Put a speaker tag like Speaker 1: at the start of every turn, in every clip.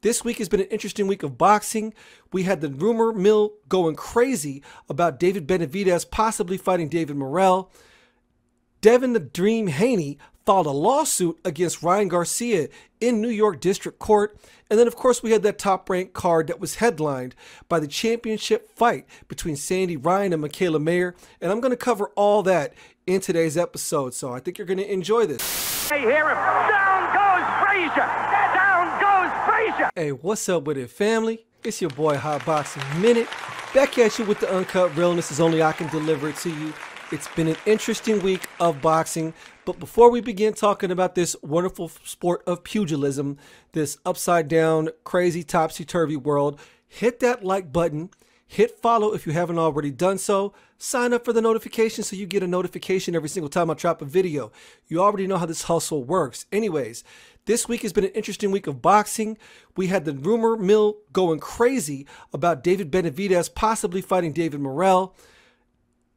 Speaker 1: This week has been an interesting week of boxing. We had the rumor mill going crazy about David Benavidez possibly fighting David Morrell. Devin "the Dream" Haney filed a lawsuit against Ryan Garcia in New York District Court. And then, of course, we had that top-ranked card that was headlined by the championship fight between Sandy Ryan and Mikaela Mayer. And I'm going to cover all that in today's episode, so I think you're going to enjoy this.
Speaker 2: Hey, hear him. Down goes Frazier. Down goes Frazier.
Speaker 1: Hey, what's up with it, family? It's your boy, Hot Boxing Minute. Back at you with the uncut realness as only I can deliver it to you. It's been an interesting week of boxing, but before we begin talking about this wonderful sport of pugilism, this upside-down, crazy, topsy-turvy world, hit that like button, hit follow if you haven't already done so, sign up for the notification so you get a notification every single time I drop a video. You already know how this hustle works. Anyways, this week has been an interesting week of boxing. We had the rumor mill going crazy about David Benavidez possibly fighting David Morrell.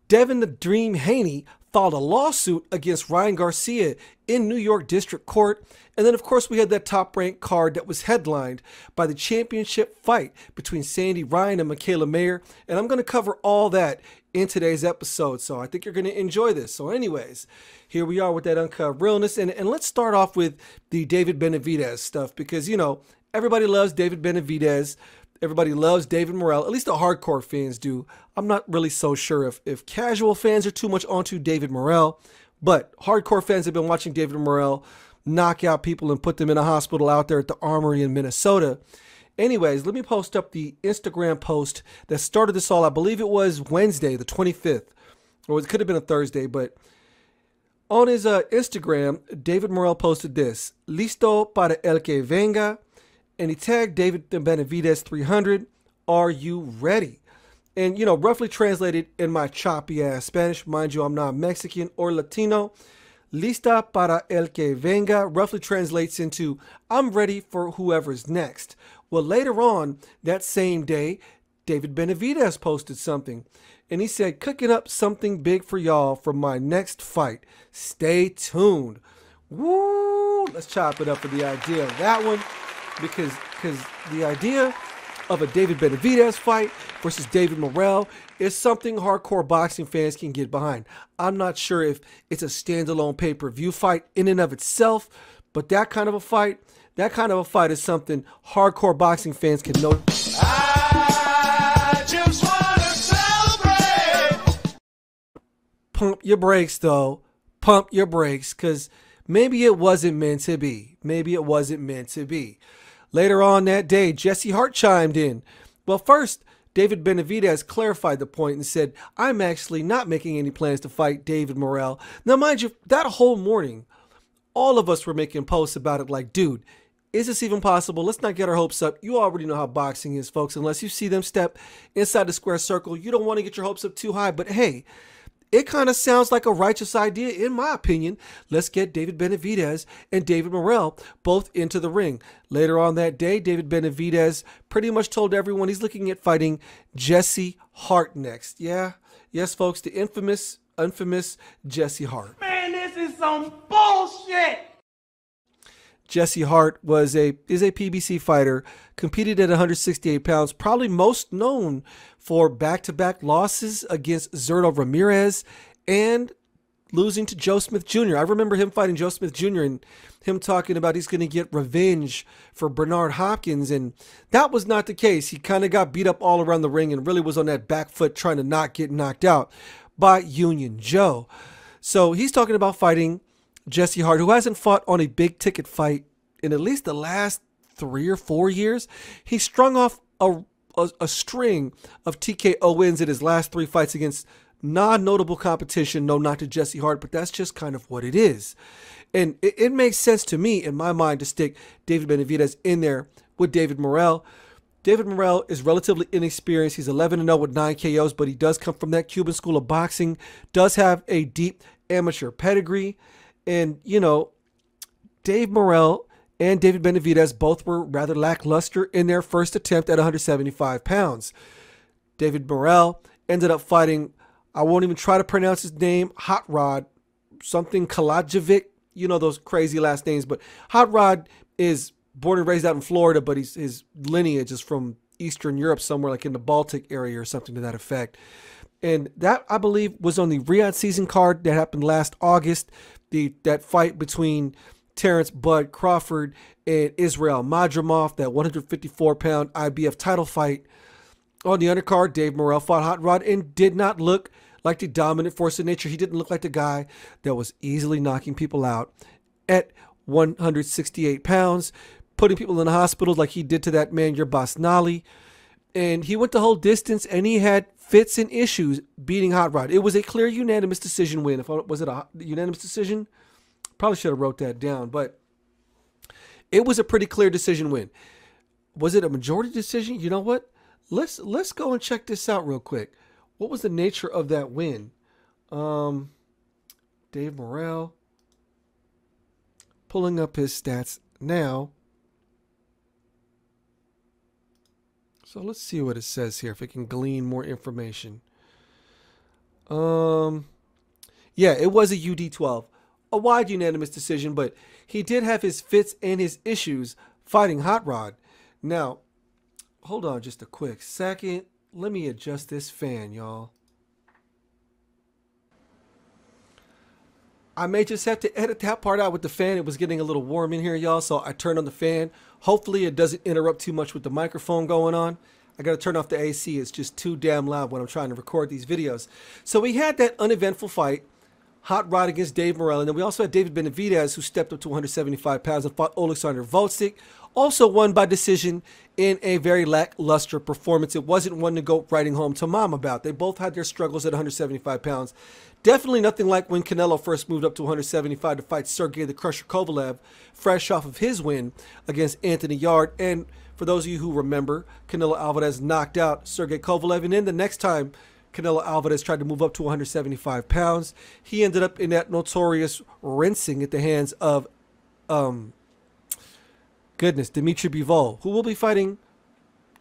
Speaker 1: Devin "the Dream" Haney filed a lawsuit against Ryan Garcia in New York District Court. And then, of course, we had that top-ranked card that was headlined by the championship fight between Sandy Ryan and Mikaela Mayer. And I'm going to cover all that in today's episode, so I think you're going to enjoy this. So anyways, here we are with that uncut realness. And let's start off with the David Benavidez stuff because, you know, everybody loves David Benavidez. Everybody loves David Morrell, at least the hardcore fans do. I'm not really so sure if casual fans are too much onto David Morrell, but hardcore fans have been watching David Morrell knock out people and put them in a hospital out there at the Armory in Minnesota. Anyways, let me post up the Instagram post that started this all. I believe it was Wednesday, the 25th, or it could have been a Thursday, but on his Instagram, David Morrell posted this: "Listo para el que venga." And he tagged David Benavidez 300. Are you ready? And, you know, roughly translated in my choppy ass Spanish, mind you, I'm not Mexican or Latino. Lista para el que venga roughly translates into I'm ready for whoever's next. Well, later on that same day, David Benavidez posted something. And he said, cooking up something big for y'all for my next fight. Stay tuned. Woo! Let's chop it up for the idea of that one. Because the idea of a David Benavidez fight versus David Morrell is something hardcore boxing fans can get behind. I'm not sure if it's a standalone pay-per-view fight in and of itself, but that kind of a fight is something hardcore boxing fans can know. I just want to celebrate. Pump your brakes, though. Pump your brakes, because maybe it wasn't meant to be. Maybe it wasn't meant to be. Later on that day, Jesse Hart chimed in. Well, first, David Benavidez clarified the point and said, I'm actually not making any plans to fight David Morrell. Now, mind you, that whole morning, all of us were making posts about it like, dude, is this even possible? Let's not get our hopes up. You already know how boxing is, folks. Unless you see them step inside the square circle, you don't want to get your hopes up too high. But hey, it kind of sounds like a righteous idea, in my opinion. Let's get David Benavidez and David Morrell both into the ring. Later on that day, David Benavidez pretty much told everyone he's looking at fighting Jesse Hart next. Yeah, yes, folks, the infamous Jesse Hart.
Speaker 2: Man, this is some bullshit.
Speaker 1: Jesse Hart is a PBC fighter, competed at 168 pounds, probably most known for back-to-back losses against Zurdo Ramirez and losing to Joe Smith Jr. I remember him fighting Joe Smith Jr. and him talking about he's going to get revenge for Bernard Hopkins, and that was not the case. He kind of got beat up all around the ring and really was on that back foot trying to not get knocked out by Union Joe. So he's talking about fighting Jesse Hart, who hasn't fought on a big ticket fight in at least the last 3 or 4 years. He strung off a string of TKO wins in his last 3 fights against non-notable competition. No, not to Jesse Hart, but that's just kind of what it is. And it makes sense to me, in my mind, to stick David Benavidez in there with David Morrell. David Morrell is relatively inexperienced. He's 11-0 with 9 KOs, but he does come from that Cuban school of boxing, does have a deep amateur pedigree. And, you know, Dave Morrell and David Benavidez both were rather lackluster in their first attempt at 175 pounds. David Morrell ended up fighting, I won't even try to pronounce his name, Hot Rod, something Kalajevic. You know those crazy last names, but Hot Rod is born and raised out in Florida, but his lineage is from Eastern Europe, somewhere like in the Baltic area or something to that effect. And that, I believe, was on the Riyadh season card that happened last August. That fight between Terrence Bud Crawford and Israel Madrimov, that 154-pound IBF title fight. On the undercard, Dave Morrell fought Hot Rod and did not look like the dominant force of nature. He didn't look like the guy that was easily knocking people out at 168 pounds, putting people in the hospitals like he did to that man, your boss Nali. And he went the whole distance, and he had fits and issues beating Hot Rod. It was a clear unanimous decision win. Was it a unanimous decision? Probably should have wrote that down, but it was a pretty clear decision win. Was it a majority decision? You know what? Let's go and check this out real quick. What was the nature of that win? Dave Morrell. Pulling up his stats now. So let's see what it says here, if it can glean more information. Yeah, it was a UD12. A wide unanimous decision, but he did have his fits and his issues fighting Hot Rod. Now, hold on just a quick second. Let me adjust this fan, y'all. I may just have to edit that part out with the fan. It was getting a little warm in here, y'all, so I turned on the fan. Hopefully it doesn't interrupt too much with the microphone going on. I got to turn off the AC. It's just too damn loud when I'm trying to record these videos. So we had that uneventful fight, Hot Rod against Dave Morrell. And then we also had David Benavidez, who stepped up to 175 pounds and fought Alexander Volcik. Also won by decision in a very lackluster performance. It wasn't one to go writing home to mom about. They both had their struggles at 175 pounds. Definitely nothing like when Canelo first moved up to 175 to fight Sergey the Crusher Kovalev, fresh off of his win against Anthony Yarde. And for those of you who remember, Canelo Alvarez knocked out Sergey Kovalev. And then the next time Canelo Alvarez tried to move up to 175 pounds, he ended up in that notorious rinsing at the hands of, Dmitry Bivol, who will be fighting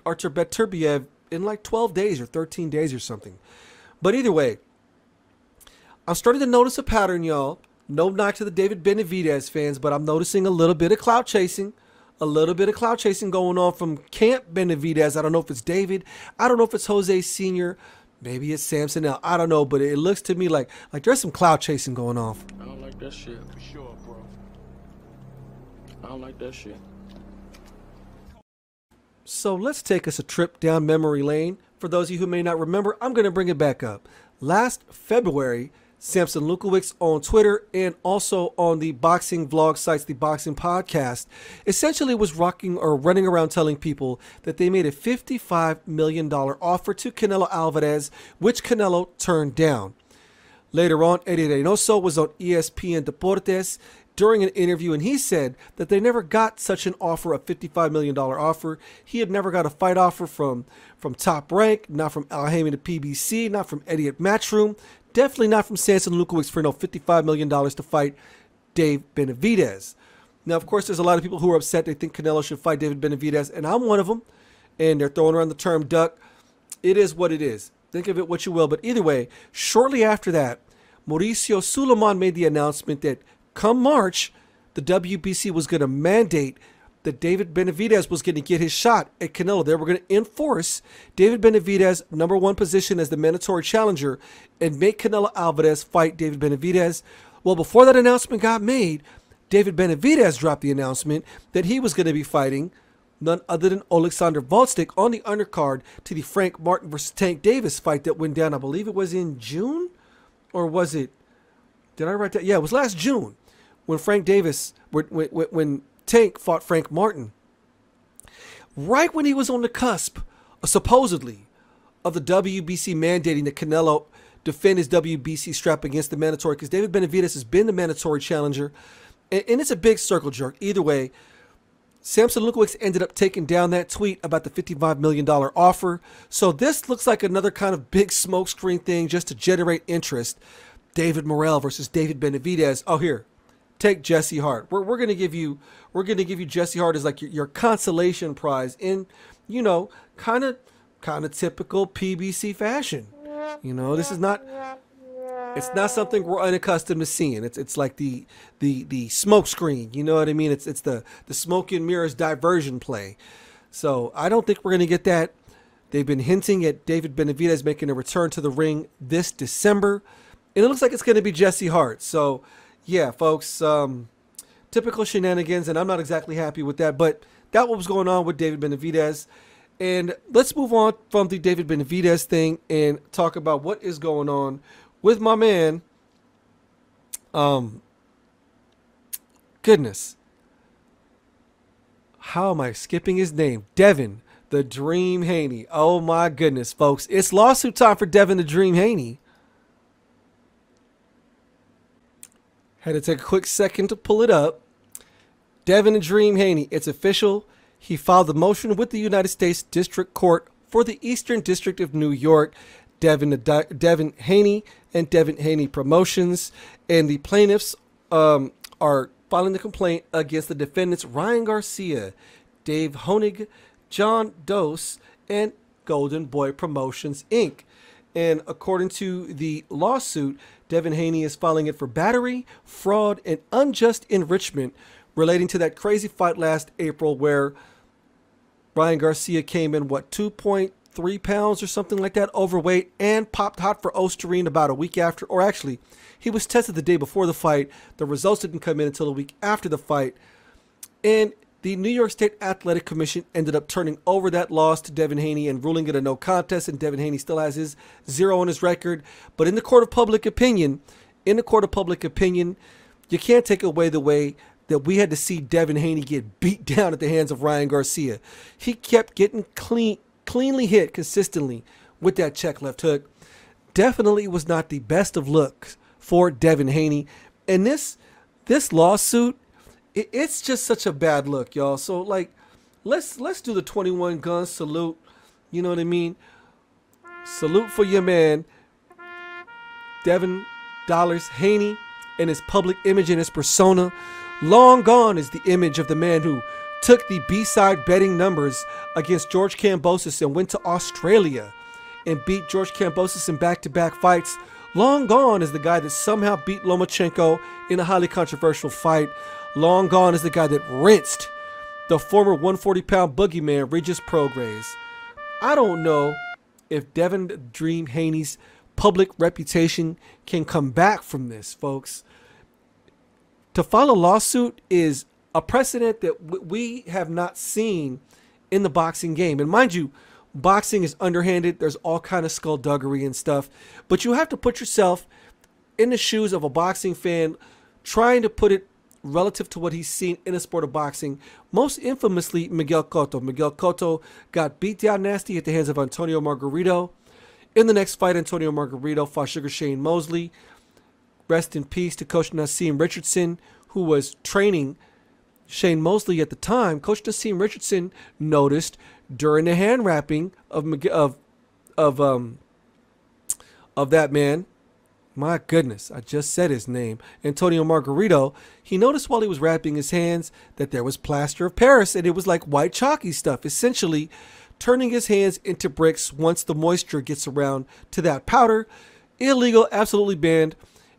Speaker 1: Artur Beterbiev in like 12 days or 13 days or something. But either way, I'm starting to notice a pattern, y'all. No knock to the David Benavidez fans, but I'm noticing a little bit of clout chasing. A little bit of clout chasing going on from Camp Benavidez. I don't know if it's David. I don't know if it's Jose Sr. Maybe it's Samson now. I don't know, but it looks to me like there's some clout chasing going on.
Speaker 3: I don't like that shit. For sure, bro. I don't like that shit.
Speaker 1: So let's take us a trip down memory lane. For those of you who may not remember, I'm going to bring it back up. Last February, Samson Lukowicz on Twitter and also on the boxing vlog sites, the Boxing Podcast, essentially was running around telling people that they made a $55 million offer to Canelo Alvarez, which Canelo turned down. Later on, Eddie Reynoso was on ESPN Deportes during an interview, and he said that they never got such an offer, a $55 million offer. He had never got a fight offer from Top Rank, not from Al Haymon at PBC, not from Eddie at Matchroom, definitely not from Samson Lukowicz for no $55 million to fight Dave Benavidez. Now, of course, there's a lot of people who are upset. They think Canelo should fight David Benavidez, and I'm one of them, and they're throwing around the term duck. It is what it is. Think of it what you will, but either way, shortly after that, Mauricio Suleiman made the announcement that come March, the WBC was going to mandate that David Benavidez was going to get his shot at Canelo. They were going to enforce David Benavidez' #1 position as the mandatory challenger and make Canelo Alvarez fight David Benavidez. Well, before that announcement got made, David Benavidez dropped the announcement that he was going to be fighting none other than Alexander Volcik on the undercard to the Frank Martin versus Tank Davis fight that went down, I believe it was in June? Or was it, did I write that? Yeah, it was last June when when Tank fought Frank Martin. Right when he was on the cusp, supposedly, of the WBC mandating that Canelo defend his WBC strap against the mandatory, because David Benavidez has been the mandatory challenger, and it's a big circle jerk. Either way, Samson Lukowicz ended up taking down that tweet about the $55 million offer. So this looks like another kind of big smokescreen thing just to generate interest. David Morrell versus David Benavidez. Oh, here, take Jesse Hart. We're gonna give you Jesse Hart as like your consolation prize in, you know, kind of typical PBC fashion. You know, this is not It's not something we're unaccustomed to seeing. It's like the smoke screen. You know what I mean? It's the smoke and mirrors diversion play. So I don't think we're going to get that. They've been hinting at David Benavidez making a return to the ring this December. And it looks like it's going to be Jesse Hart. So, yeah, folks, typical shenanigans, and I'm not exactly happy with that. But that was going on with David Benavidez. And let's move on from the David Benavidez thing and talk about what is going on with my man. Goodness. How am I skipping his name? Devin the Dream Haney. Oh my goodness, folks. It's lawsuit time for Devin the Dream Haney. Had to take a quick second to pull it up. Devin the Dream Haney. It's official. He filed the motion with the United States District Court for the Eastern District of New York. Devin Haney and Devin Haney Promotions. And the plaintiffs are filing the complaint against the defendants Ryan Garcia, Dave Honig, John Dose, and Golden Boy Promotions, Inc. And according to the lawsuit, Devin Haney is filing it for battery, fraud, and unjust enrichment relating to that crazy fight last April where Ryan Garcia came in, 2.3 pounds or something like that, overweight, and popped hot for Osterine about a week after. Or actually, he was tested the day before the fight. The results didn't come in until a week after the fight. And the New York State Athletic Commission ended up turning over that loss to Devin Haney and ruling it a no contest, and Devin Haney still has his 0 on his record. But in the court of public opinion, you can't take away the way that we had to see Devin Haney get beat down at the hands of Ryan Garcia. He kept getting cleanly hit consistently with that check left hook. Definitely was not the best of looks for Devin Haney. And this lawsuit, it's just such a bad look, y'all. So, like, let's do the 21 gun salute. You know what I mean? Salute for your man, Devin Dollars Haney, and his public image and his persona. Long gone is the image of the man who took the B-side betting numbers against George Kambosos and went to Australia and beat George Kambosos in back-to-back fights. Long gone is the guy that somehow beat Lomachenko in a highly controversial fight. Long gone is the guy that rinsed the former 140-pound boogeyman Regis Prograis. I don't know if Devin Dream Haney's public reputation can come back from this, folks. To file a lawsuit is a precedent that we have not seen in the boxing game. And mind you, boxing is underhanded. There's all kind of skullduggery and stuff. But you have to put yourself in the shoes of a boxing fan, trying to put it relative to what he's seen in the sport of boxing. Most infamously, Miguel Cotto. Miguel Cotto got beat down nasty at the hands of Antonio Margarito. In the next fight, Antonio Margarito fought Sugar Shane Mosley. Rest in peace to Coach Nassim Richardson, who was training Shane Mosley at the time. Coach Nassim Richardson noticed during the hand wrapping of that man, my goodness, I just said his name, Antonio Margarito. He noticed while he was wrapping his hands that there was plaster of Paris, and it was like white chalky stuff, essentially turning his hands into bricks once the moisture gets around to that powder. Illegal, absolutely banned.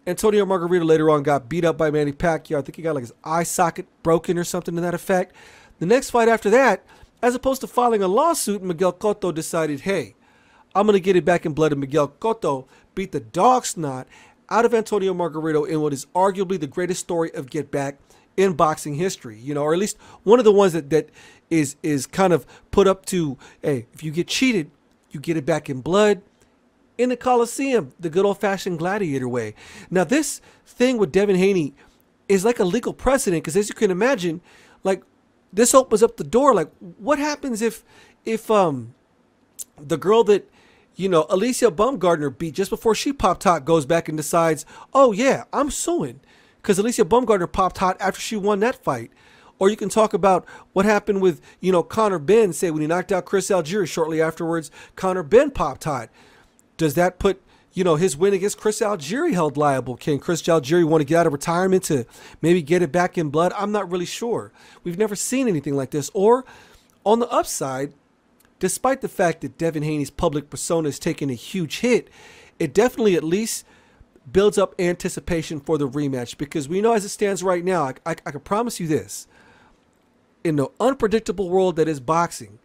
Speaker 1: Antonio Margarito later on got beat up by Manny Pacquiao. I think he got like his eye socket broken or something to that effect. The next fight after that, as opposed to filing a lawsuit, Miguel Cotto decided, hey, I'm going to get it back in blood. And Miguel Cotto beat the dog snot out of Antonio Margarito in what is arguably the greatest story of get back in boxing history, you know, or at least one of the ones that is kind of put up to, hey, if you get cheated, you get it back in blood. In the Coliseum, the good old-fashioned gladiator way. Now, this thing with Devin Haney is like a legal precedent because, as you can imagine, like, this opens up the door. Like, what happens if the girl that, you know, Alicia Baumgardner beat just before she popped hot goes back and decides, oh, yeah, I'm suing because Alicia Baumgardner popped hot after she won that fight. Or you can talk about what happened with, you know, Conor Benn, say when he knocked out Chris Algieri shortly afterwards, Conor Benn popped hot. Does that put, you know, his win against Chris Algieri held liable? Can Chris Algieri want to get out of retirement to maybe get it back in blood? I'm not really sure. We've never seen anything like this. Or on the upside, despite the fact that Devin Haney's public persona has taken a huge hit, it definitely at least builds up anticipation for the rematch, because we know as it stands right now, I can promise you this, in the unpredictable world that is boxing,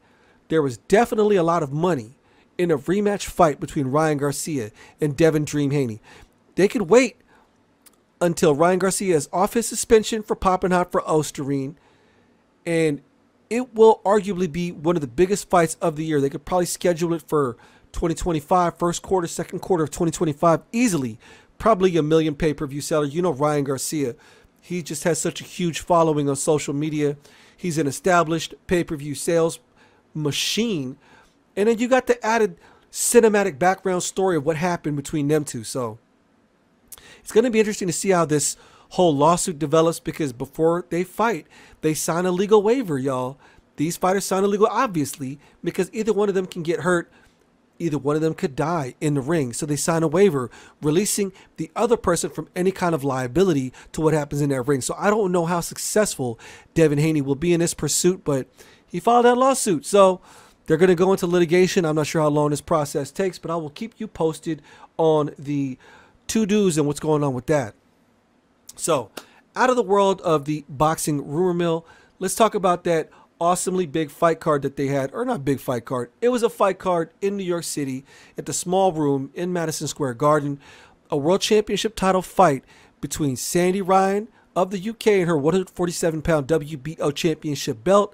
Speaker 1: there was definitely a lot of money in a rematch fight between Ryan Garcia and Devin Dream Haney. They could wait until Ryan Garcia is off his suspension for popping hot for Osterine, and it will arguably be one of the biggest fights of the year. They could probably schedule it for 2025, first quarter, second quarter of 2025, easily. Probably a million pay-per-view seller. You know Ryan Garcia. He just has such a huge following on social media. He's an established pay-per-view sales machine. And then you got the added cinematic background story of what happened between them two. So it's going to be interesting to see how this whole lawsuit develops, because before they fight, they sign a legal waiver, y'all. These fighters sign a legal, obviously, because either one of them can get hurt. Either one of them could die in the ring. So they sign a waiver releasing the other person from any kind of liability to what happens in that ring. So I don't know how successful Devin Haney will be in this pursuit, but he filed that lawsuit. So they're going to go into litigation. I'm not sure how long this process takes, but I will keep you posted on the to-dos and what's going on with that. So out of the world of the boxing rumor mill, let's talk about that awesomely big fight card that they had, or not big fight card. It was a fight card in New York City at the Small Room in Madison Square Garden, a world championship title fight between Sandy Ryan of the UK and her 147-pound WBO championship belt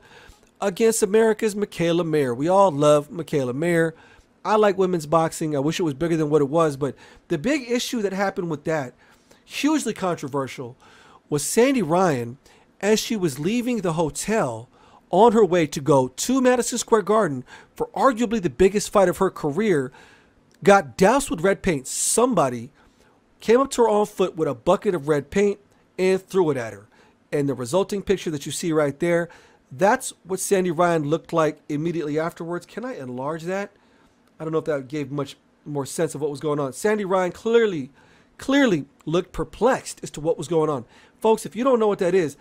Speaker 1: against America's Mikaela Mayer. We all love Mikaela Mayer. I like women's boxing. I wish it was bigger than what it was, but the big issue that happened with that, hugely controversial, was Sandy Ryan, as she was leaving the hotel on her way to go to Madison Square Garden for arguably the biggest fight of her career, got doused with red paint. Somebody came up to her on foot with a bucket of red paint and threw it at her. And the resulting picture that you see right there, that's what Sandy Ryan looked like immediately afterwards. Can I enlarge that? I don't know if that gave much more sense of what was going on. Sandy Ryan clearly looked perplexed as to what was going on. Folks, if you don't know what that is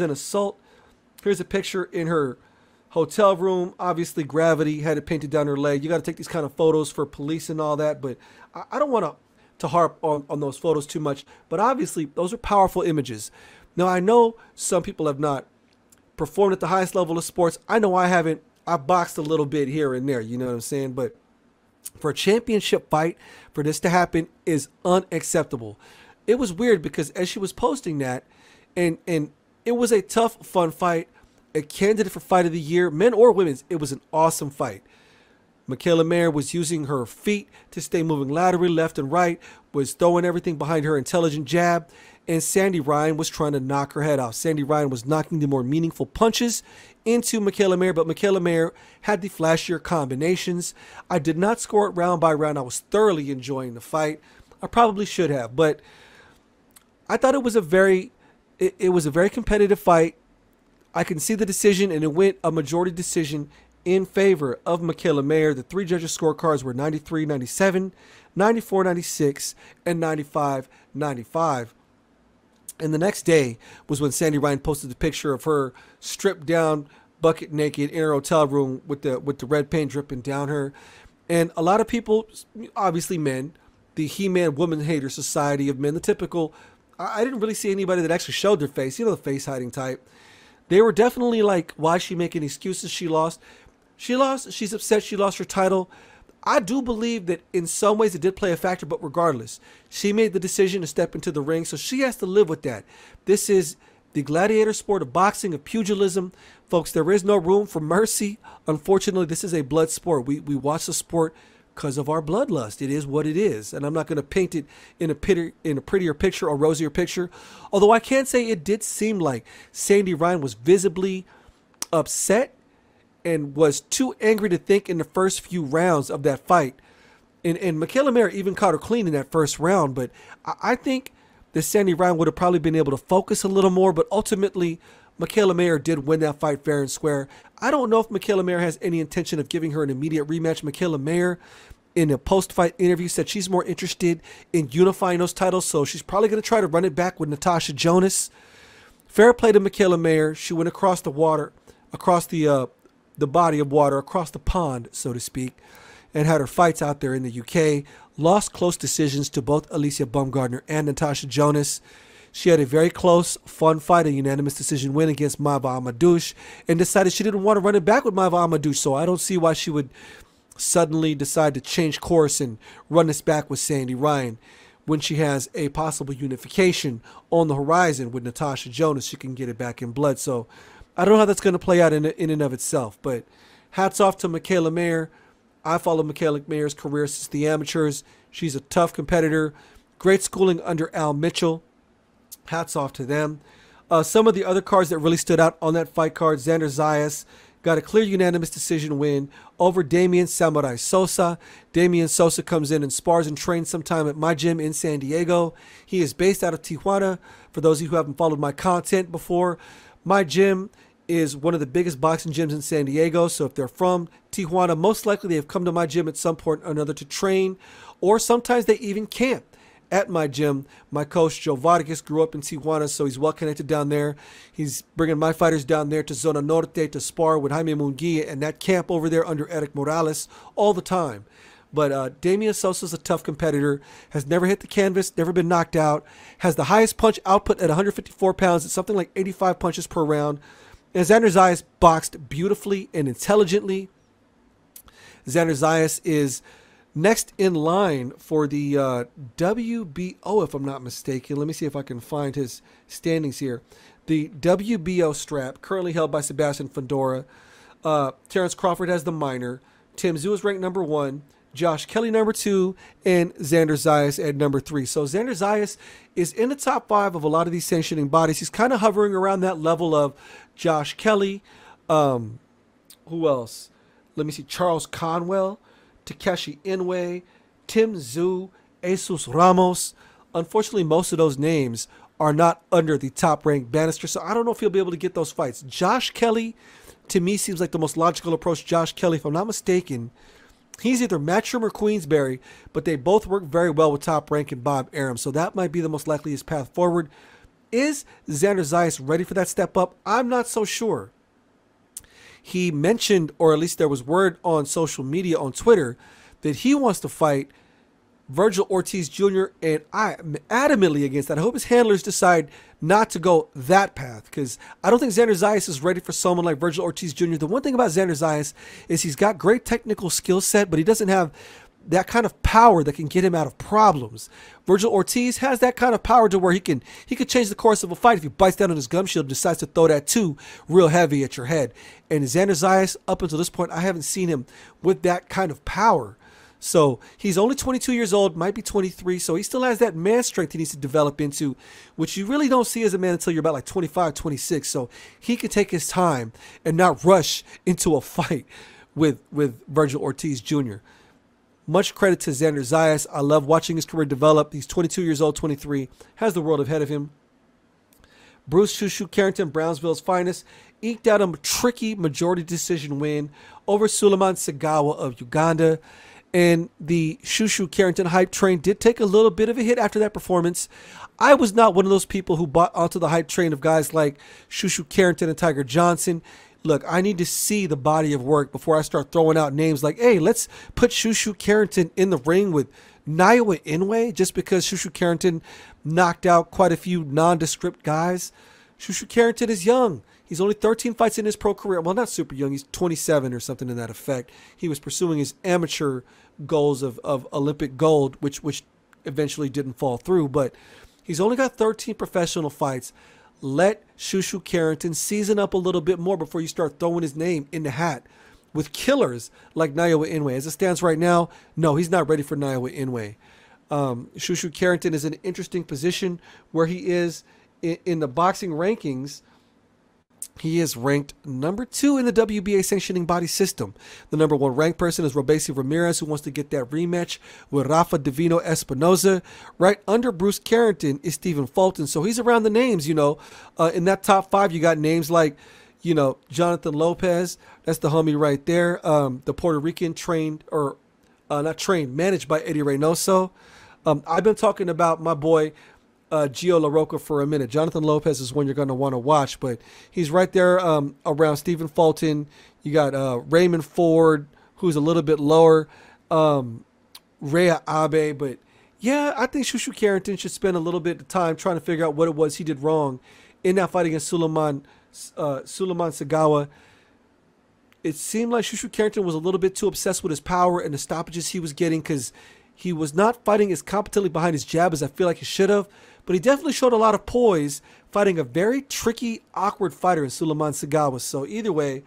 Speaker 1: an assault. Here's a picture in her hotel room. Obviously, gravity had it painted down her leg. You got to take these kind of photos for police and all that, but I don't want to harp on those photos too much. But obviously, those are powerful images. Now, I know some people have not performed at the highest level of sports. I know I haven't. I've boxed a little bit here and there, you know what I'm saying? But for a championship fight, for this to happen is unacceptable. It was weird because as she was posting that, and it was a tough, fun fight, a candidate for fight of the year, men or women's, it was an awesome fight. Mikaela Mayer was using her feet to stay moving laterally, left and right, was throwing everything behind her intelligent jab, and Sandy Ryan was trying to knock her head off. Sandy Ryan was knocking the more meaningful punches into Mikaela Mayer, but Mikaela Mayer had the flashier combinations. I did not score it round by round. I was thoroughly enjoying the fight. I probably should have, but I thought it was a very competitive fight. I can see the decision, and it went a majority decision in favor of Mikaela Mayer. The three judges' scorecards were 93-97, 94-96, and 95-95. And the next day was when Sandy Ryan posted the picture of her stripped down, bucket naked in her hotel room with the red paint dripping down her. And a lot of people, obviously men, the He-Man woman hater society of men, the typical, I didn't really see anybody that actually showed their face, you know, the face hiding type. They were definitely like, why is she making excuses? She lost. She's upset she lost her title. I do believe that in some ways it did play a factor, but regardless, she made the decision to step into the ring, so she has to live with that. This is the gladiator sport of boxing, of pugilism. Folks, there is no room for mercy. Unfortunately, this is a blood sport. We watch the sport because of our bloodlust. It is what it is, and I'm not going to paint it in a prettier picture or rosier picture, although I can say it did seem like Sandy Ryan was visibly upset and was too angry to think in the first few rounds of that fight. And Mikaela Mayer even caught her clean in that first round, but I think that Sandy Ryan would have probably been able to focus a little more, but ultimately Mikaela Mayer did win that fight fair and square. I don't know if Mikaela Mayer has any intention of giving her an immediate rematch. Mikaela Mayer, in a post-fight interview, said she's more interested in unifying those titles, so she's probably going to try to run it back with Natasha Jonas. Fair play to Mikaela Mayer. She went across the water, across the body of water, across the pond, so to speak, and had her fights out there in the UK. lost close decisions to both Alicia Baumgardner and Natasha Jonas. She had a very close, fun fight, a unanimous decision win against Maiva Amadouche, and decided she didn't want to run it back with Maiva Amadouche, so I don't see why she would suddenly decide to change course and run this back with Sandy Ryan when she has a possible unification on the horizon with Natasha Jonas. She can get it back in blood, so I don't know how that's going to play out in and of itself, but hats off to Mikaela Mayer. I followed Mikaela Mayer's career since the amateurs. She's a tough competitor, great schooling under Al Mitchell. Hats off to them. Some of the other cards that really stood out on that fight card, Xander Zayas got a clear unanimous decision win over Damian Samurai Sosa. Damian Sosa comes in and spars and trains sometime at my gym in San Diego. He is based out of Tijuana. For those of you who haven't followed my content before, my gym is one of the biggest boxing gyms in San Diego. So if they're from Tijuana, most likely they have come to my gym at some point or another to train, or sometimes they even camp at my gym. My coach, Joe Vargas, grew up in Tijuana, so he's well connected down there. He's bringing my fighters down there to Zona Norte to spar with Jaime Munguia and that camp over there under Eric Morales all the time. But Damian Sosa's a tough competitor, has never hit the canvas, never been knocked out, has the highest punch output at 154 pounds. It's something like 85 punches per round. And Xander Zayas boxed beautifully and intelligently. Xander Zayas is next in line for the WBO, if I'm not mistaken. Let me see if I can find his standings here. The WBO strap, currently held by Sebastian Fundora. Terrence Crawford has the minor. Tim Tszyu is ranked number 1. Josh Kelly number 2. And Xander Zayas at number 3. So Xander Zayas is in the top 5 of a lot of these sanctioning bodies. He's kind of hovering around that level of Josh Kelly. Who else? Let me see. Charles Conwell, Takeshi Inoue, Tim Tszyu, Jesus Ramos. Unfortunately, most of those names are not under the top-ranked Bannister, so I don't know if he'll be able to get those fights. Josh Kelly, to me, seems like the most logical approach. Josh Kelly, if I'm not mistaken, he's either Matchroom or Queensberry, but they both work very well with Top Rank and Bob Arum, so that might be the most likeliest path forward. Is Xander Zayas ready for that step up? I'm not so sure. He mentioned, or at least there was word on social media, on Twitter, that he wants to fight Virgil Ortiz Jr., and I'm adamantly against that. I hope his handlers decide not to go that path, because I don't think Xander Zayas is ready for someone like Virgil Ortiz Jr. The one thing about Xander Zayas is he's got great technical skill set, but he doesn't have that kind of power that can get him out of problems. Virgil Ortiz has that kind of power to where he could change the course of a fight if he bites down on his gum shield and decides to throw that too real heavy at your head. And Xander Zayas, up until this point, I haven't seen him with that kind of power. So he's only 22 years old, might be 23, so he still has that man strength he needs to develop into, which you really don't see as a man until you're about like 25, 26. So he could take his time and not rush into a fight with Virgil Ortiz Jr. Much credit to Xander Zayas. I love watching his career develop. He's 22 years old, 23, has the world ahead of him. Bruce Shushu Carrington, Brownsville's finest, eked out a tricky majority decision win over Suleiman Segawa of Uganda. And the Shushu Carrington hype train did take a little bit of a hit after that performance. I was not one of those people who bought onto the hype train of guys like Shushu Carrington and Tiger Johnson. Look, I need to see the body of work before I start throwing out names like, hey, let's put Shushu Carrington in the ring with Naoya Inoue just because Shushu Carrington knocked out quite a few nondescript guys. Shushu Carrington is young. He's only 13 fights in his pro career. Well, not super young. He's 27 or something to that effect. He was pursuing his amateur goals of Olympic gold, which eventually didn't fall through. But he's only got 13 professional fights. Let Shushu Carrington season up a little bit more before you start throwing his name in the hat with killers like Naoya Inoue. As it stands right now, no, he's not ready for Naoya Inoue. Shushu Carrington is in an interesting position where he is in the boxing rankings. He is ranked number 2 in the WBA sanctioning body system. The number 1 ranked person is Robesi Ramirez, who wants to get that rematch with Rafa Divino Espinoza. Right under Bruce Carrington is Stephen Fulton. So he's around the names, you know. In that top 5, you got names like, you know, Jonathan Lopez. That's the homie right there. The Puerto Rican trained, or not trained, managed by Eddie Reynoso. I've been talking about my boy Gio LaRocca for a minute. Jonathan Lopez is one you're going to want to watch, but he's right there around Stephen Fulton. You got Raymond Ford, who's a little bit lower. Rhea Abe. But yeah, I think Shushu Carrington should spend a little bit of time trying to figure out what it was he did wrong in that fight against Suleiman Sagawa. It seemed like Shushu Carrington was a little bit too obsessed with his power and the stoppages he was getting, because he was not fighting as competently behind his jab as I feel like he should have. But he definitely showed a lot of poise fighting a very tricky, awkward fighter in Suleiman Sagawa. So either way,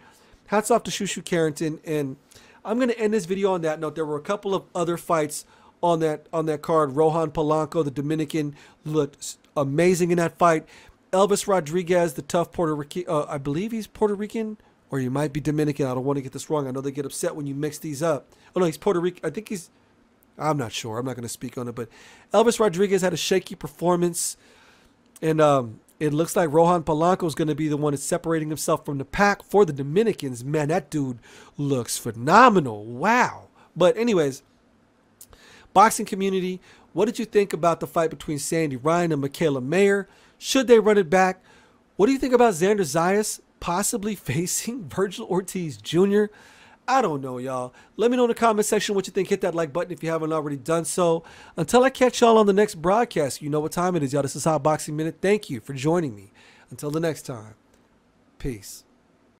Speaker 1: hats off to Shushu Carrington. And I'm going to end this video on that note. There were a couple of other fights on that card. Rohan Polanco, the Dominican, looked amazing in that fight. Elvis Rodriguez, the tough Puerto Rican, I believe he's Puerto Rican, or he might be Dominican. I don't want to get this wrong. I know they get upset when you mix these up. Oh, no, he's Puerto Rican. I think I'm not sure. I'm not going to speak on it. But Elvis Rodriguez had a shaky performance. And it looks like Rohan Polanco is going to be the one that's separating himself from the pack for the Dominicans. Man, that dude looks phenomenal. Wow. But anyways, boxing community, what did you think about the fight between Sandy Ryan and Mikaela Mayer? Should they run it back? What do you think about Xander Zayas possibly facing Virgil Ortiz Jr.? I don't know, y'all. Let me know in the comment section what you think. Hit that like button if you haven't already done so. Until I catch y'all on the next broadcast, you know what time it is, y'all. This is Hot Boxing Minute. Thank you for joining me. Until the next time, peace.